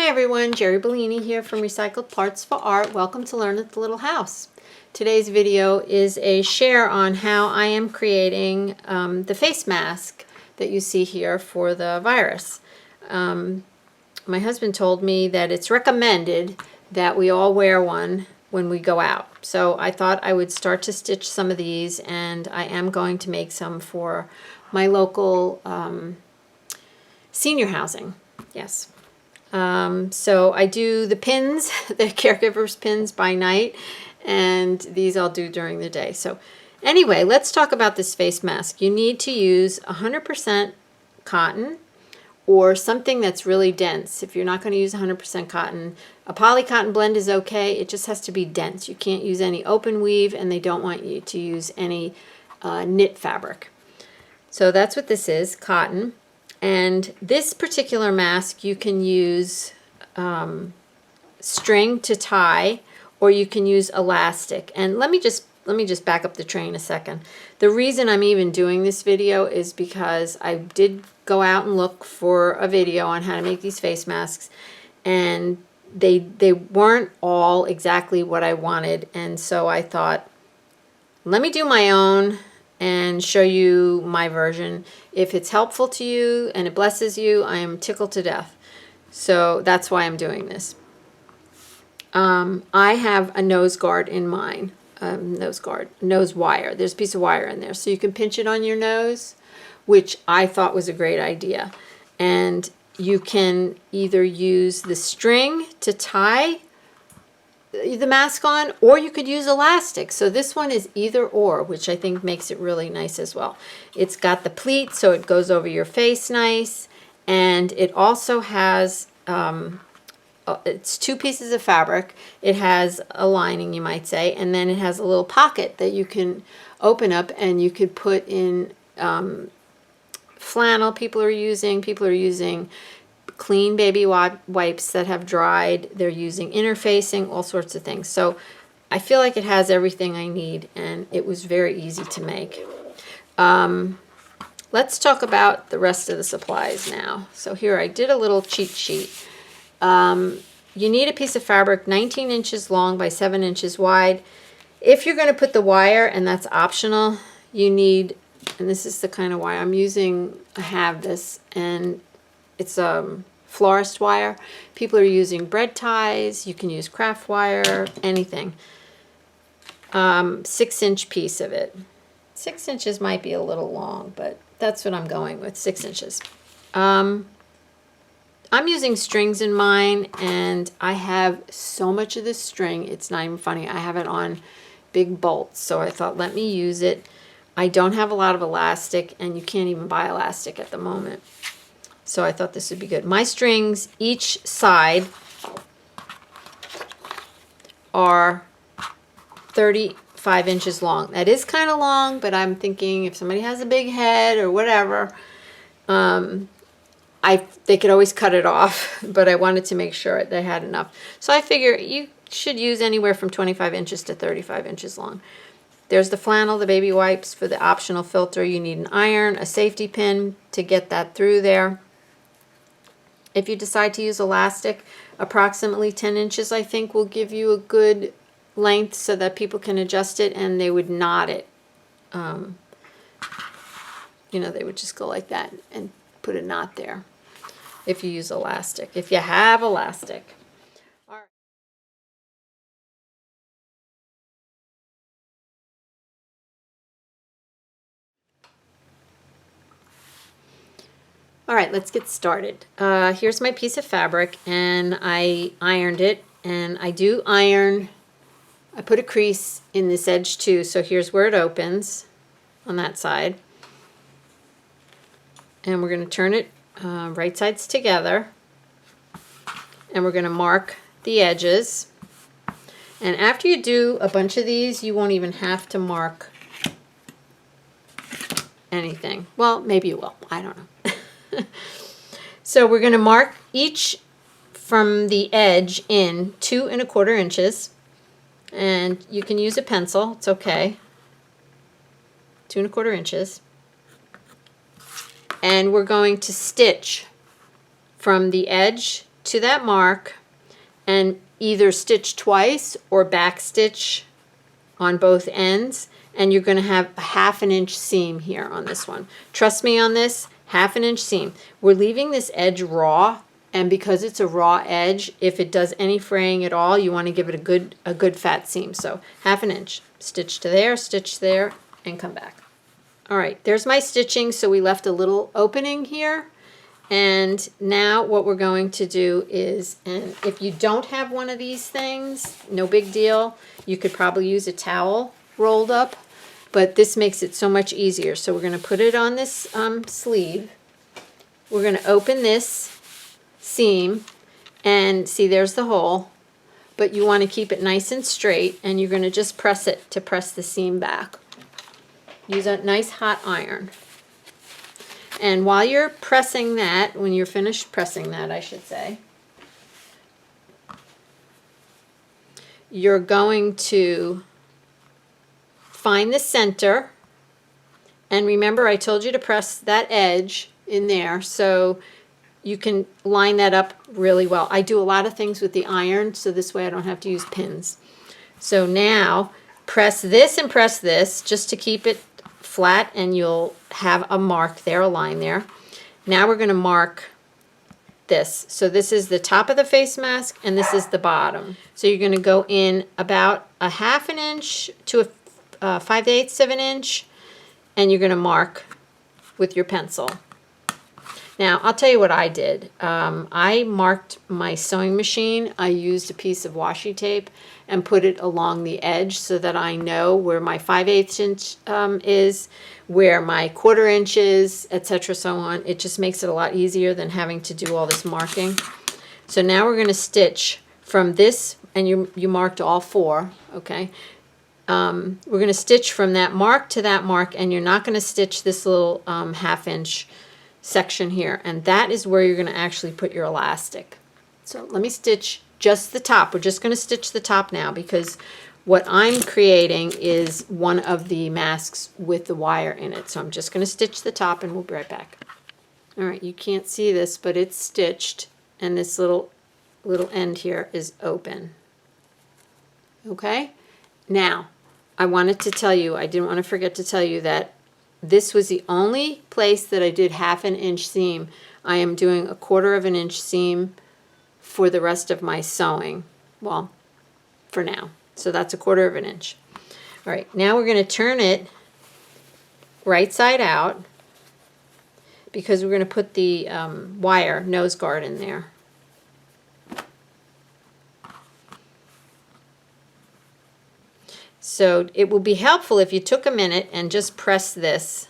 Hi everyone, Jeri Bellini here from Recycled Parts for Art. Welcome to Learn at the Little House. Today's video is a share on how I am creating the face mask that you see here for the virus. My husband told me that it's recommended that we all wear one when we go out. So I thought I would start to stitch some of these, and I am going to make some for my local senior housing. Yes. So I do the pins, the caregiver's pins by night, and these I'll do during the day. So anyway, let's talk about this face mask. You need to use 100% cotton or something that's really dense. If you're not going to use 100% cotton, a poly cotton blend is okay. It just has to be dense. You can't use any open weave, and they don't want you to use any knit fabric. So that's what this is, cotton. And this particular mask, you can use string to tie, or you can use elastic. And let me just back up the train a second. The reason I'm even doing this video is because I did go out and look for a video on how to make these face masks, and they weren't all exactly what I wanted. And so I thought, let me do my own and show you my version. If it's helpful to you and it blesses you, I am tickled to death. So that's why I'm doing this. I have a nose guard in mine. Nose wire. There's a piece of wire in there, so you can pinch it on your nose, which I thought was a great idea. And you can either use the string to tie the mask on, or you could use elastic. So this one is either or, which I think makes it really nice as well. It's got the pleat, so it goes over your face nice, and it also has it's two pieces of fabric. It has a lining, you might say, and then it has a little pocket that you can open up, and you could put in flannel. People are using clean baby wipes that have dried. They're using interfacing, all sorts of things. So I feel like it has everything I need, and it was very easy to make. Let's talk about the rest of the supplies now. So here I did a little cheat sheet. You need a piece of fabric 19 inches long by 7 inches wide. If you're going to put the wire, and that's optional, you need, and this is the kind of wire I'm using, I have this, and it's florist wire. People are using bread ties. You can use craft wire, anything. 6-inch piece of it. 6 inches might be a little long, but that's what I'm going with, 6 inches. I'm using strings in mine, and I have so much of this string, it's not even funny. I have it on big bolts, so I thought, let me use it. I don't have a lot of elastic, and you can't even buy elastic at the moment. So I thought this would be good. My strings, each side, are 35 inches long. That is kind of long, but I'm thinking if somebody has a big head or whatever, they could always cut it off, but I wanted to make sure they had enough. So I figure you should use anywhere from 25 inches to 35 inches long. There's the flannel, the baby wipes. For the optional filter, you need an iron, a safety pin to get that through there. If you decide to use elastic, approximately 10 inches, I think, will give you a good length so that people can adjust it, and they would knot it. You know, they would just go like that and put a knot there if you use elastic, if you have elastic. All right. All right, let's get started. Here's my piece of fabric, and I ironed it, and I do iron. I put a crease in this edge too, so here's where it opens on that side. And we're going to turn it right sides together, and we're going to mark the edges. And after you do a bunch of these, you won't even have to mark anything. Well, maybe you will. I don't know. So we're going to mark each from the edge in 2 1/4 inches, and you can use a pencil, it's okay. 2 1/4 inches, and we're going to stitch from the edge to that mark and either stitch twice or back stitch on both ends, and you're going to have a 1/2 inch seam here on this one. Trust me on this, 1/2 inch seam. We're leaving this edge raw, and because it's a raw edge, if it does any fraying at all, you want to give it a good fat seam. So 1/2 inch, stitch there, and come back. All right, there's my stitching. So we left a little opening here. And now what we're going to do is, and if you don't have one of these things, no big deal. You could probably use a towel rolled up, but this makes it so much easier. So we're going to put it on this sleeve. We're going to open this seam, and see, there's the hole, but you want to keep it nice and straight, and you're going to just press it to press the seam back. Use a nice hot iron. And while you're pressing that, when you're finished pressing that, I should say, you're going to find the center. And remember, I told you to press that edge in there so you can line that up really well. I do a lot of things with the iron, so this way I don't have to use pins. So now press this and press this just to keep it flat, and you'll have a mark there, a line there. Now we're going to mark this. So this is the top of the face mask, and this is the bottom. So you're going to go in about a 1/2 inch to a 5/8 of an inch, and you're going to mark with your pencil. Now, I'll tell you what I did. I marked my sewing machine. I used a piece of washi tape and put it along the edge so that I know where my 5/8 inch is, where my 1/4 inch is, etc. so on. It just makes it a lot easier than having to do all this marking. So now we're going to stitch from this, and you marked all 4, okay? We're going to stitch from that mark to that mark, and you're not going to stitch this little 1/2 inch section here, and that is where you're going to actually put your elastic. So let me stitch just the top. We're just going to stitch the top now, because what I'm creating is one of the masks with the wire in it. So I'm just going to stitch the top, and we'll be right back. All right, you can't see this, but it's stitched, and this little end here is open. Okay, now I wanted to tell you, I didn't want to forget to tell you that this was the only place that I did 1/2 inch seam. I am doing a 1/4 inch seam for the rest of my sewing. Well, for now. So that's a 1/4 inch. All right, now we're going to turn it right side out, because we're going to put the wire nose guard in there. So it will be helpful if you took a minute and just press this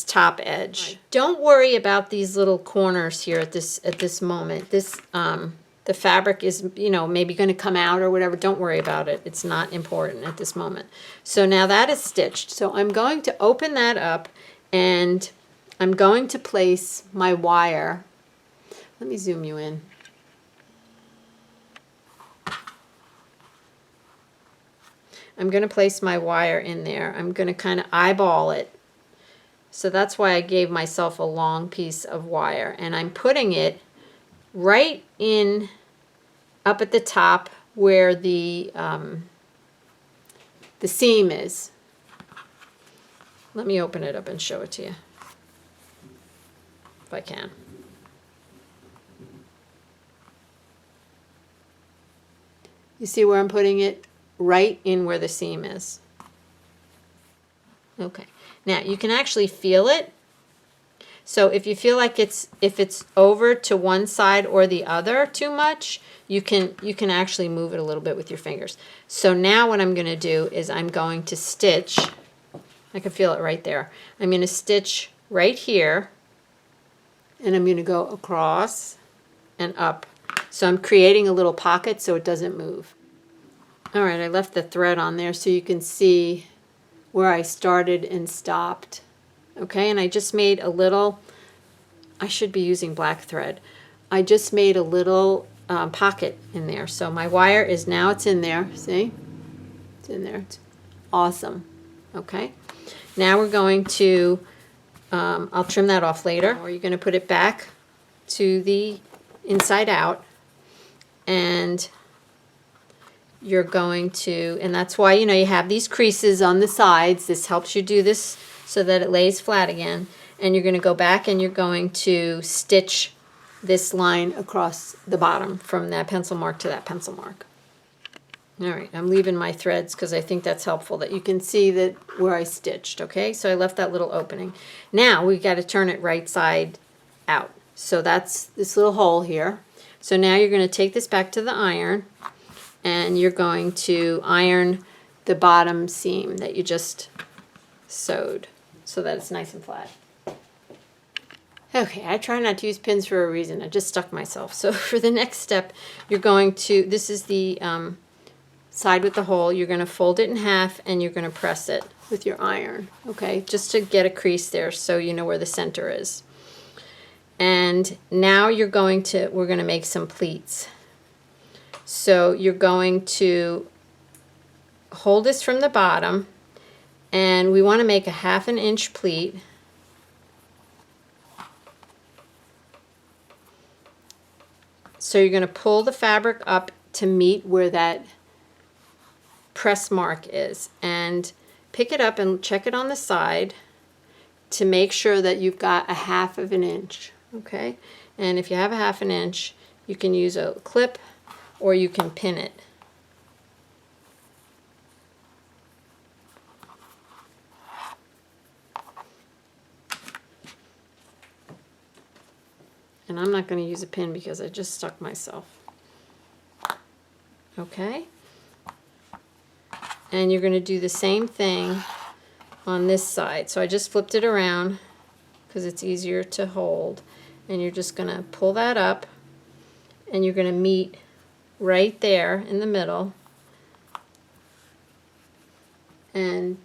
top edge. Right. Don't worry about these little corners here at this moment. This the fabric is, maybe going to come out or whatever. Don't worry about it. It's not important at this moment. So now that is stitched. So I'm going to open that up, and I'm going to place my wire. Let me zoom you in. I'm going to place my wire in there. I'm going to kind of eyeball it. So that's why I gave myself a long piece of wire. And I'm putting it right in up at the top where the seam is. Let me open it up and show it to you, if I can. You see where I'm putting it? Right in where the seam is. Okay, now you can actually feel it. So if you feel like if it's over to one side or the other too much, you can actually move it a little bit with your fingers. So now what I'm going to do is I'm going to stitch. I can feel it right there. I'm going to stitch right here, and I'm going to go across and up. So I'm creating a little pocket so it doesn't move. All right, I left the thread on there so you can see where I started and stopped. Okay, and I just made a little, I should be using black thread. I just made a little pocket in there. So my wire is now, it's in there, see? It's in there, it's awesome. Okay, now we're going to, I'll trim that off later, or you're going to put it back to the inside out, and you're going to, and that's why, you know, you have these creases on the sides. This helps you do this so that it lays flat again. And you're going to go back and you're going to stitch this line across the bottom from that pencil mark to that pencil mark. All right, I'm leaving my threads because I think that's helpful, that you can see that where I stitched, okay? So I left that little opening. Now we got to turn it right side out. So that's this little hole here. So now you're going to take this back to the iron, and you're going to iron the bottom seam that you just sewed so that it's nice and flat. Okay, I try not to use pins for a reason. I just stuck myself. So for the next step, you're going to, this is the side with the hole, you're going to fold it in half and you're going to press it with your iron, okay, just to get a crease there so you know where the center is. And now you're going to, we're going to make some pleats. So you're going to hold this from the bottom, and we want to make a 1/2 inch pleat. So you're going to pull the fabric up to meet where that press mark is, and pick it up and check it on the side to make sure that you've got a 1/2 inch, okay? And if you have a 1/2 inch, you can use a clip or you can pin it. And I'm not going to use a pin because I just stuck myself. Okay? And you're going to do the same thing on this side. So I just flipped it around because it's easier to hold. And you're just going to pull that up, and you're going to meet right there in the middle. And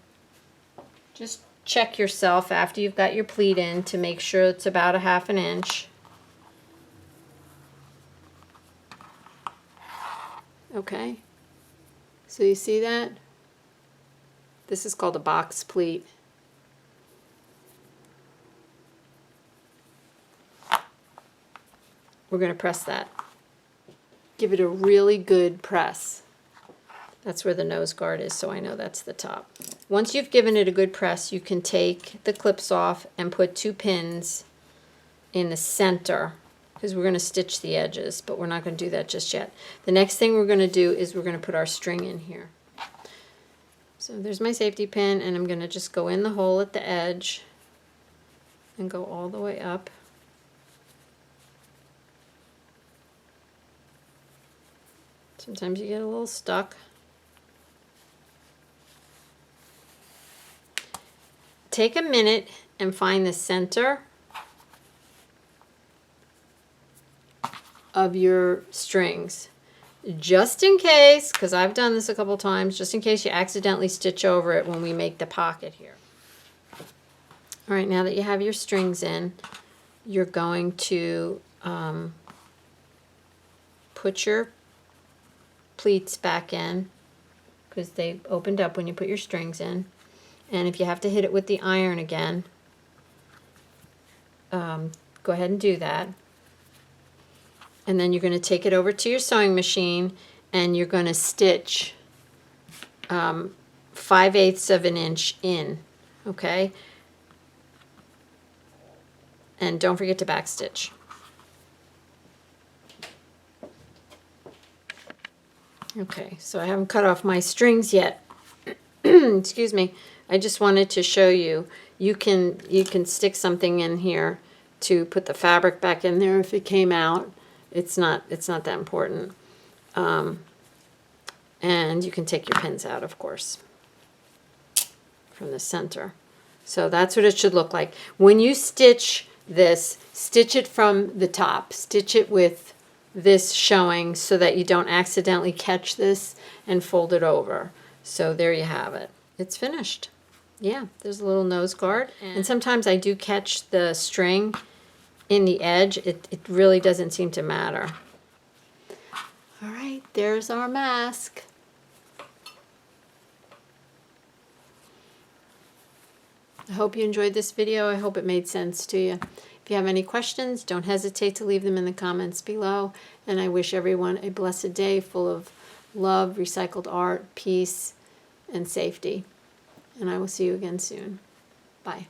just check yourself after you've got your pleat in to make sure it's about a 1/2 inch. Okay, so you see that? This is called a box pleat. We're going to press that. Give it a really good press. That's where the nose guard is, so I know that's the top. Once you've given it a good press, you can take the clips off and put 2 pins in the center, because we're going to stitch the edges, but we're not going to do that just yet. The next thing we're going to do is we're going to put our string in here. So there's my safety pin, and I'm going to just go in the hole at the edge and go all the way up. Sometimes you get a little stuck. Take a minute and find the center of your strings, just in case, because I've done this a couple times, just in case you accidentally stitch over it when we make the pocket here. All right, now that you have your strings in, you're going to put your pleats back in, because they opened up when you put your strings in. And if you have to hit it with the iron again, go ahead and do that. And then you're going to take it over to your sewing machine, and you're going to stitch 5/8 of an inch in, okay? And don't forget to backstitch. Okay, so I haven't cut off my strings yet. Excuse me. I just wanted to show you, you can stick something in here to put the fabric back in there if it came out. It's not that important. And you can take your pins out, of course, from the center. So that's what it should look like. When you stitch this, stitch it from the top. Stitch it with this showing so that you don't accidentally catch this and fold it over. So there you have it. It's finished. Yeah, there's a little nose guard. And sometimes I do catch the string in the edge. It really doesn't seem to matter. All right, there's our mask. I hope you enjoyed this video. I hope it made sense to you. If you have any questions, don't hesitate to leave them in the comments below. And I wish everyone a blessed day full of love, recycled art, peace, and safety. And I will see you again soon. Bye.